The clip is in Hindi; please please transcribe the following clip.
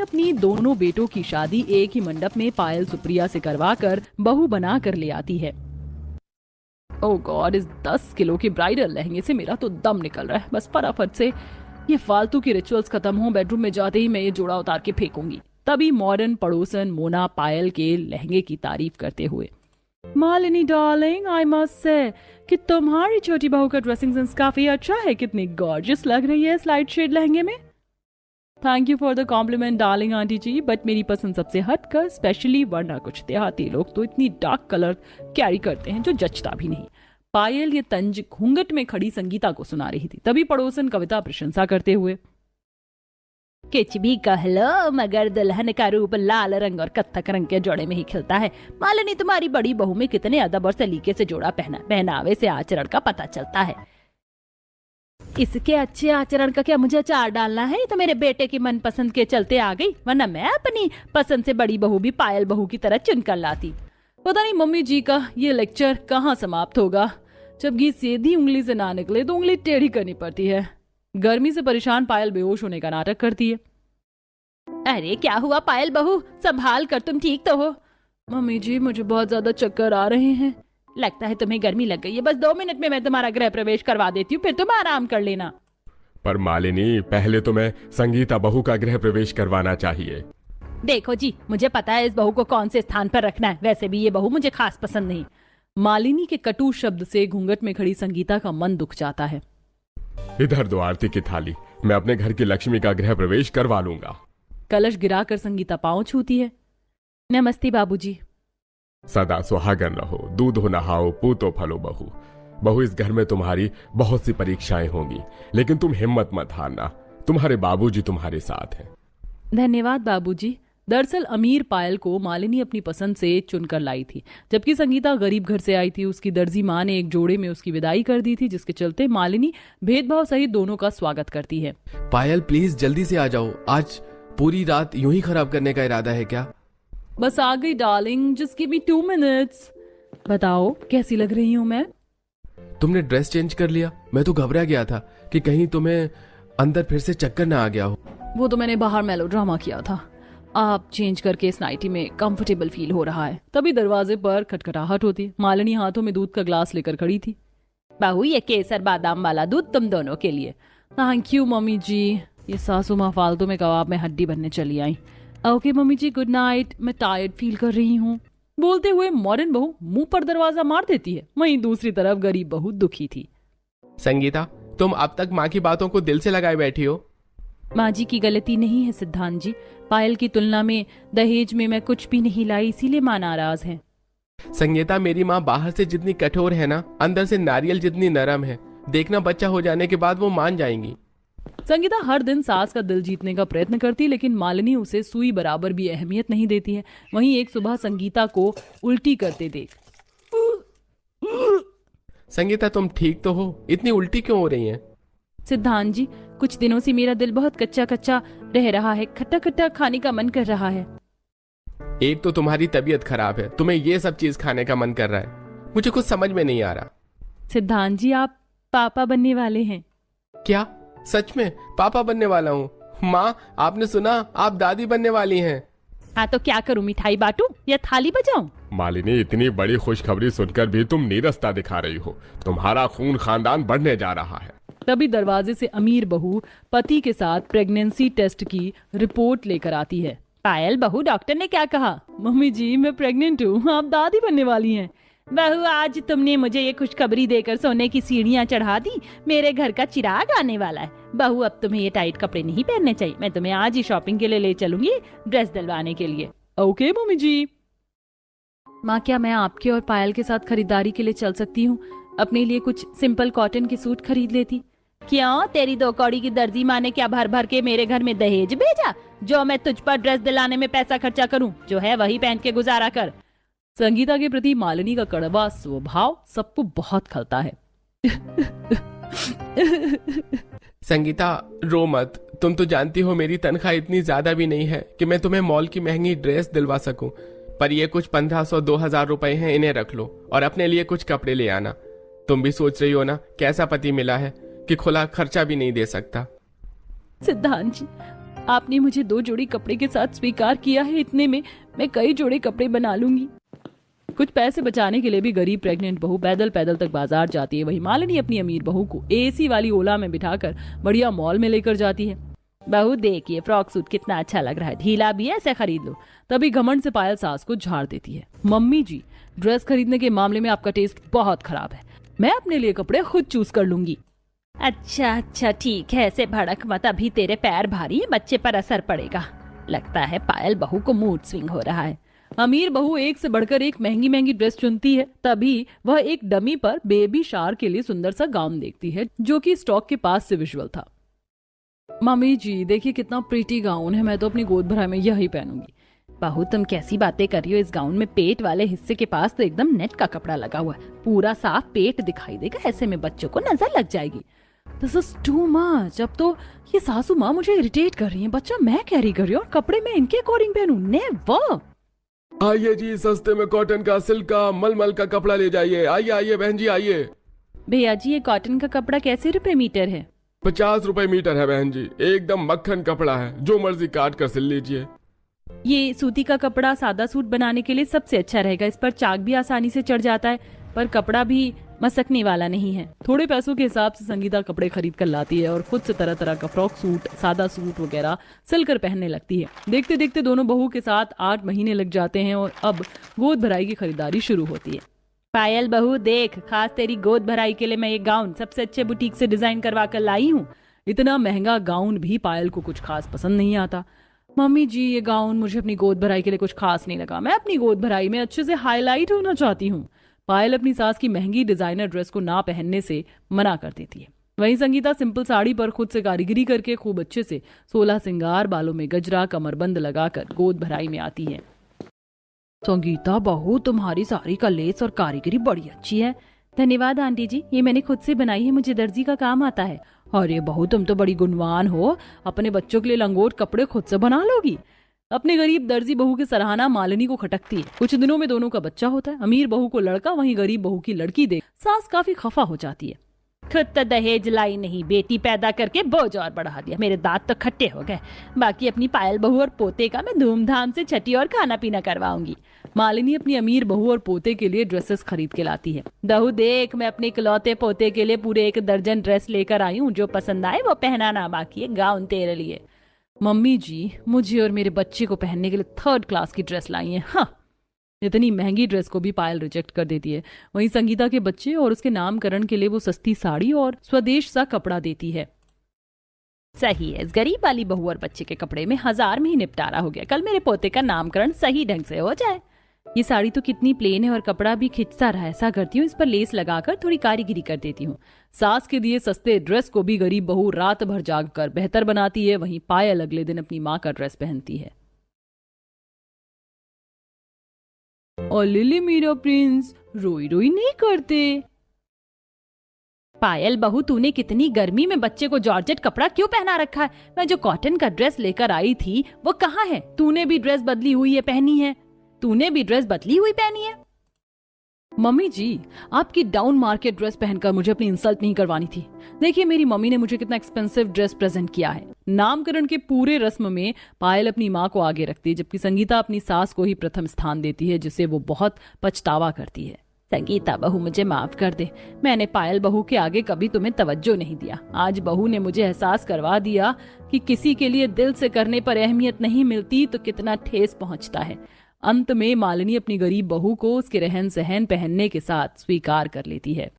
अपनी दोनों बेटों की शादी एक ही मंडप में पायल सुप्रिया से करवाकर बहू बना कर ले आती है। ओह गॉड, इस 10 किलो के ब्राइडल लहंगे से मेरा तो दम निकल रहा है। बस फटाफट से ये फालतू की रिचुअल्स खत्म हो, बेडरूम में जाते ही मैं ये जोड़ा उतार के फेंकूंगी। तभी मॉडर्न पड़ोसन मोना पायल के लहंगे की तारीफ करते हुए, Malini darling, I must say कि तुम्हारी छोटी बहू का ड्रेसिंग सेंस काफी अच्छा है। कितनी गॉर्जियस लग रही है स्लाइड शेड लहंगे में। Thank you for the compliment darling aunty ji, but मेरी पसंद सबसे हटकर, स्पेशली वरना कुछ देहाती लोग तो इतनी डार्क कलर कैरी करते हैं जो जचता भी नहीं। पायल ये तंज घूंघट में खड़ी संगीता को सुना रही थी। तभी पड़ोसन कविता प्रशंसा करते हुए, कुछ भी कह लो मगर दुल्हन का रूप लाल रंग और कत्थक रंग के जोड़े में ही खिलता है। मालिनी, तुम्हारी बड़ी बहू में कितने अदब और सलीके से जोड़ा पहनावे से आचरण का पता चलता है। इसके अच्छे आचरण का क्या मुझे अचार डालना है? तो मेरे बेटे की मनपसंद के चलते आ गई, वरना मैं अपनी पसंद से बड़ी बहू भी पायल बहू की तरह चुनकर लाती। पता नहीं मम्मी जी का ये लेक्चर कहाँ समाप्त होगा। जब घी सीधी उंगली से ना निकले तो उंगली टेढ़ी करनी पड़ती है। गर्मी से परेशान पायल बेहोश होने का नाटक करती है। अरे क्या हुआ पायल बहू, संभाल कर, तुम ठीक तो हो? मम्मी जी, मुझे बहुत ज्यादा चक्कर आ रहे हैं। लगता है तुम्हें गर्मी लग गई है। बस 2 मिनट में मैं तुम्हारा गृह प्रवेश करवा देती हूँ, फिर तुम आराम कर लेना। पर मालिनी, पहले तो मैं संगीता बहू का गृह प्रवेश करवाना चाहिए। देखो जी, मुझे पता है इस बहू को कौन से स्थान पर रखना है। वैसे भी ये बहू मुझे खास पसंद नहीं। मालिनी के कटु शब्द से घूंघट में खड़ी संगीता का मन दुख जाता है। इधर दो आरती की थाली, मैं अपने घर की लक्ष्मी का गृह प्रवेश करवा लूंगा। कलश गिराकर संगीता पांव छूती है। नमस्ते बाबूजी। सदा सुहागन रहो, दूधो नहाओ, पूतो फलो बहू। बहू, इस घर में तुम्हारी बहुत सी परीक्षाएं होंगी, लेकिन तुम हिम्मत मत हारना। तुम्हारे बाबूजी तुम्हारे साथ हैं। धन्यवाद बाबूजी। दरअसल अमीर पायल को मालिनी अपनी पसंद से चुनकर लाई थी, जबकि संगीता गरीब घर से आई थी। उसकी दर्जी माँ ने एक जोड़े में उसकी विदाई कर दी थी, जिसके चलते मालिनी भेदभाव सहित दोनों का स्वागत करती है। पायल प्लीज जल्दी से आ जाओ, आज पूरी रात यूं ही खराब करने का इरादा है क्या? बस आ गई darling, just give me 2 minutes. बताओ कैसी लग रही हूँ मैं? तुमने ड्रेस चेंज कर लिया? मैं तो घबरा गया था कि कहीं तुम्हें अंदर फिर से चक्कर ना आ गया हो। वो तो मैंने बाहर मेलोड्रामा किया था। आप चेंज करके इस नाइटी में कंफर्टेबल फील हो रहा है। तभी दरवाजे पर खटखटाहट होती। मालिनी हाथों में दूध का ग्लास लेकर खड़ी थी। बहू, ये केसर बादाम वाला दूध तुम दोनों के लिए। थैंक यू मम्मी जी। ये सासू माँ फालतू में कबाब में हड्डी बनने चली आई। ओके मम्मी जी, गुड नाइट, मैं टायर्ड फील कर रही हूँ। बोलते हुए मॉडर्न बहू मुंह पर दरवाजा मार देती है। वहीं दूसरी तरफ गरीब बहू दुखी थी। संगीता, तुम अब तक माँ की बातों को दिल से लगाए बैठी हो। माँ जी की गलती नहीं है सिद्धांत जी। पायल की तुलना में दहेज में मैं कुछ भी नहीं लाई, इसीलिए माँ नाराज है। संगीता, मेरी माँ बाहर से जितनी कठोर है ना, अंदर से नारियल जितनी नरम है। देखना, बच्चा हो जाने के बाद वो मान जाएंगी। संगीता हर दिन सास का दिल जीतने का प्रयत्न करती, लेकिन मालिनी उसे सुई बराबर भी अहमियत नहीं देती है। वहीं एक सुबह संगीता को उल्टी करते देख, संगीता तुम ठीक तो हो? इतनी उल्टी क्यों हो रही हैं? सिद्धांत जी, कुछ दिनों से मेरा दिल बहुत कच्चा कच्चा रह रहा है। खट्टा खट्टा खाने का मन कर रहा है। एक तो तुम्हारी तबीयत खराब है, तुम्हें ये सब चीज खाने का मन कर रहा है। मुझे कुछ समझ में नहीं आ रहा। सिद्धांत जी, आप पापा बनने वाले हैं। क्या? सच में पापा बनने वाला हूँ? माँ, आपने सुना, आप दादी बनने वाली हैं। हाँ तो क्या करूँ, मिठाई बांटूं या थाली बजाऊं? मालिनी, इतनी बड़ी खुशखबरी सुनकर भी तुम नीरसता दिखा रही हो। तुम्हारा खून खानदान बढ़ने जा रहा है। तभी दरवाजे से अमीर बहू पति के साथ प्रेगनेंसी टेस्ट की रिपोर्ट लेकर आती है। पायल बहू, डॉक्टर ने क्या कहा? मम्मी जी, मैं प्रेग्नेंट हूँ, आप दादी बनने वाली हैं। बहू, आज तुमने मुझे ये खुशखबरी देकर सोने की सीढ़ियाँ चढ़ा दी। मेरे घर का चिराग आने वाला है। बहू, अब तुम्हें ये टाइट कपड़े नहीं पहनने चाहिए। मैं तुम्हें आज ही शॉपिंग के लिए ले चलूंगी, ड्रेस दिलवाने के लिए। ओके मम्मी जी। माँ, क्या मैं आपके और पायल के साथ खरीदारी के लिए चल सकती हूँ? अपने लिए कुछ सिंपल कॉटन के सूट खरीद लेती। क्यों, तेरी 2 कौड़ी की दर्जी माँ ने क्या भर भर के मेरे घर में दहेज भेजा? जो मैं तुझ पर ड्रेस दिलाने में पैसा खर्चा करूं, जो है वही पहन के गुजारा कर। संगीता के प्रति मालिनी का कड़वा स्वभाव सबको बहुत खलता है। संगीता, रो मत। तुम तो जानती हो मेरी तनख्वाह इतनी ज्यादा भी नहीं है कि मैं तुम्हें मॉल की महंगी ड्रेस दिलवा सकूं। पर ये कुछ 1500-2000 रुपए हैं, इन्हें रख लो और अपने लिए कुछ कपड़े ले आना। तुम भी सोच रही हो ना, कैसा पति मिला है कि खुला खर्चा भी नहीं दे सकता। सिद्धांत जी, आपने मुझे 2 जोड़ी कपड़े के साथ स्वीकार किया है, इतने में मैं कई जोड़े कपड़े बना लूंगी। कुछ पैसे बचाने के लिए भी गरीब प्रेग्नेंट बहू पैदल पैदल तक बाजार जाती है। वही मालिनी अपनी अमीर बहू को एसी वाली ओला में बिठाकर बढ़िया मॉल में लेकर जाती है। बहू देखिए फ्रॉक सूट कितना अच्छा लग रहा है, ढीला भी है, ऐसे खरीद लो। तभी घमंड से पायल सास को झाड़ देती है। मम्मी जी, ड्रेस खरीदने के मामले में आपका टेस्ट बहुत खराब है, मैं अपने लिए कपड़े खुद चूज कर लूंगी। अच्छा ठीक है, ऐसे भड़क मत, अभी तेरे पैर भारी है, बच्चे पर असर पड़ेगा। लगता है पायल बहू को मूड स्विंग हो रहा है। अमीर बहू एक से बढ़कर एक महंगी महंगी ड्रेस चुनती है। तभी वह एक डमी पर बेबी शार के लिए सुंदर सा गाउन देखती है जो कि स्टॉक के पास से विजुअल था। मम्मी जी देखिए कितना प्रीटी गाउन है, मैं तो अपनी गोद भराई में यही पहनूंगी। बहू तुम कैसी बातें कर रही हो, इस गाउन में पेट वाले हिस्से के पास तो एकदम नेट का कपड़ा लगा हुआ है, पूरा साफ पेट दिखाई देगा, ऐसे में बच्चों को नजर लग जाएगी। This is too much. अब तो ये सासू माँ मुझे इरिटेट कर रही है, बच्चा मैं कैरी कर रही हूँ और कपड़े मैं इनके अकॉर्डिंग पहनूं, नेवर। आइए जी, सस्ते में कॉटन का, सिल्क का, मलमल का कपड़ा ले जाइए। आइए आइए बहन जी आइए। भैया जी ये कॉटन का कपड़ा कैसे रुपए मीटर है? 50 रुपए मीटर है बहन जी, एकदम मक्खन कपड़ा है, जो मर्जी काट कर सिल लीजिए। ये सूती का कपड़ा सादा सूट बनाने के लिए सबसे अच्छा रहेगा, इस पर चाक भी आसानी से चढ़ जाता है, पर कपड़ा भी मसकने वाला नहीं है। थोड़े पैसों के हिसाब से संगीता कपड़े खरीद कर लाती है और खुद से तरह तरह का फ्रॉक सूट, सादा सूट वगैरह सिलकर पहनने लगती है। देखते देखते दोनों बहू के साथ 8 महीने लग जाते हैं और अब गोद भराई की खरीदारी शुरू होती है। पायल बहू देख, खास तेरी गोद भराई के लिए मैं ये गाउन सबसे अच्छे बुटीक से डिजाइन करवा कर लाई हूँ। इतना महंगा गाउन भी पायल को कुछ खास पसंद नहीं आता। मम्मी जी ये गाउन मुझे अपनी गोद भराई के लिए कुछ खास नहीं लगा, मैं अपनी गोद भराई में अच्छे से हाईलाइट होना चाहती हूँ। पायल अपनी सास की महंगी डिजाइनर ड्रेस को ना पहनने से मना कर देती है। वहीं संगीता सिंपल साड़ी पर खुद से कारीगरी करके खूब अच्छे से 16 सिंगार, बालों में गजरा, कमरबंद लगाकर गोद भराई में आती है। संगीता बहू तुम्हारी साड़ी का लेस और कारीगरी बड़ी अच्छी है। धन्यवाद आंटी जी, ये मैंने खुद से बनाई है, मुझे दर्जी का काम आता है। अरे बहू तुम तो बड़ी गुणवान हो, अपने बच्चों के लिए लंगोट कपड़े खुद से बना लोगी। अपने गरीब दर्जी बहू की सराहना मालिनी को खटकती है। कुछ दिनों में दोनों का बच्चा होता है। अमीर बहू को लड़का, वहीं गरीब बहू की लड़की देख सास काफी खफा हो जाती है। खुद तो दहेज लाई नहीं, बेटी पैदा करके बोझ और बढ़ा दिया, मेरे दांत तो खट्टे हो गए। बाकी अपनी पायल बहू और पोते का मैं धूमधाम से छठी और खाना पीना करवाऊंगी। मालिनी अपनी अमीर बहू और पोते के लिए ड्रेसेस खरीद के लाती है। बहू देख, मैं अपने इकलौते पोते के लिए पूरे 1 दर्जन ड्रेस लेकर आई हूँ, जो पसंद आए वो पहनाना, बाकी है गाउन तेरे लिए। मम्मी जी मुझे और मेरे बच्चे को पहनने के लिए 3rd क्लास की ड्रेस लाई है। हाँ, इतनी महंगी ड्रेस को भी पायल रिजेक्ट कर देती है। वहीं संगीता के बच्चे और उसके नामकरण के लिए वो सस्ती साड़ी और स्वदेश सा कपड़ा देती है। सही है, इस गरीब वाली बहू और बच्चे के कपड़े में 1000 में ही निपटारा हो गया। कल मेरे पोते का नामकरण सही ढंग से हो जाए। ये साड़ी तो कितनी प्लेन है और कपड़ा भी खिंचता रहा। ऐसा करती हूँ, इस पर लेस लगाकर थोड़ी कारीगरी कर देती हूँ। सास के दिए सस्ते ड्रेस को भी गरीब बहू रात भर जाग कर बेहतर बनाती है। वहीं पायल अगले दिन अपनी माँ का ड्रेस पहनती है। और लिली मेरा प्रिंस रोई रोई नहीं करते। पायल बहू तूने कितनी गर्मी में बच्चे को जॉर्जेट कपड़ा क्यों पहना रखा है? मैं जो कॉटन का ड्रेस लेकर आई थी वो कहाँ है? तूने भी ड्रेस बदली हुई है पहनी है? तूने भी ड्रेस बदली हुई पहनी है? मम्मी जी आपकी डाउन मार्केट ड्रेस पहनकर मुझे अपनी इंसल्ट नहीं करवानी थी। देखिए मेरी मम्मी ने मुझे कितना एक्सपेंसिव ड्रेस प्रेजेंट किया है। नामकरण के पूरे रस्म में पायल अपनी माँ को आगे रखती है, जबकि संगीता अपनी सास को ही प्रथम स्थान देती है, जिसे वो बहुत पछतावा करती है। संगीता बहू मुझे माफ कर दे, मैंने पायल बहू के आगे कभी तुम्हें तवज्जो नहीं दिया। आज बहू ने मुझे एहसास करवा दिया कि किसी के लिए दिल से करने पर अहमियत नहीं मिलती तो कितना ठेस पहुंचता है। अंत में मालिनी अपनी गरीब बहू को उसके रहन सहन पहनने के साथ स्वीकार कर लेती है।